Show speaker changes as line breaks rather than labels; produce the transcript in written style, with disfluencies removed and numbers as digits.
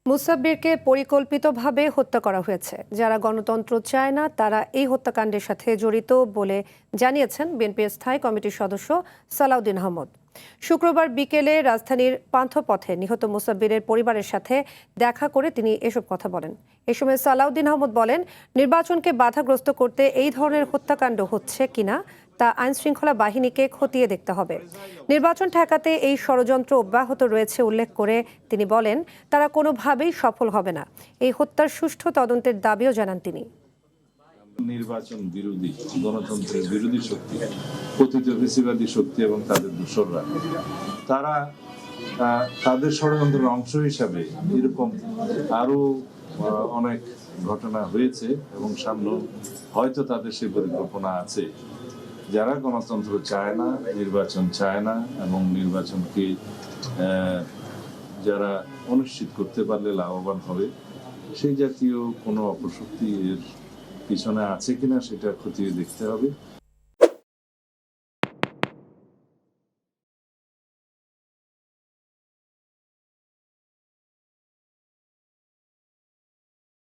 মুসাব্বিরকে পরিকল্পিতভাবে হত্যা করা হয়েছে। যারা গণতন্ত্র চায় না তারা এই হত্যাকাণ্ডের সাথে জড়িত বলে জানিয়েছেন বিএনপির স্থায়ী কমিটির সদস্য সালাউদ্দিন আহমদ। শুক্রবার বিকেলে রাজধানীর পান্থপথে নিহত মুসাব্বিরের পরিবারের সাথে দেখা করে তিনি এসব কথা বলেন। এ সময় সালাউদ্দিন আহমদ বলেন, নির্বাচনকে বাধাগ্রস্ত করতে এই ধরনের হত্যাকাণ্ড হচ্ছে কিনা তা আইনশৃঙ্খলা বাহিনীকে খতিয়ে দেখতে হবে। নির্বাচন ঠেকাতে এই ষড়যন্ত্র অব্যাহত রয়েছে উল্লেখ করে তিনি বলেন, তারা কোনোভাবেই সফল হবে না। এই হত্যার সুষ্ঠু তদন্তের দাবিও জানান তিনি।
নির্বাচন বিরোধী, গণতন্ত্রের বিরোধী শক্তি, কথিত ফ্যাসিবাদী শক্তি এবং তাদের দোসররা, তারা তাদের ষড়যন্ত্রের অংশ হিসাবে এরকম আরো অনেক ঘটনা হয়েছে এবং সামনে হয়তো তাদের সেই পরিকল্পনা আছে। যারা গণতন্ত্র চায় না, নির্বাচন চায় না এবং নির্বাচনকে যারা অনিশ্চিত করতে পারলে লাভবান হবে, সেই জাতীয় কোনো অপশক্তি এর পিছনে আছে কিনা সেটা খতিয়ে দেখতে হবে।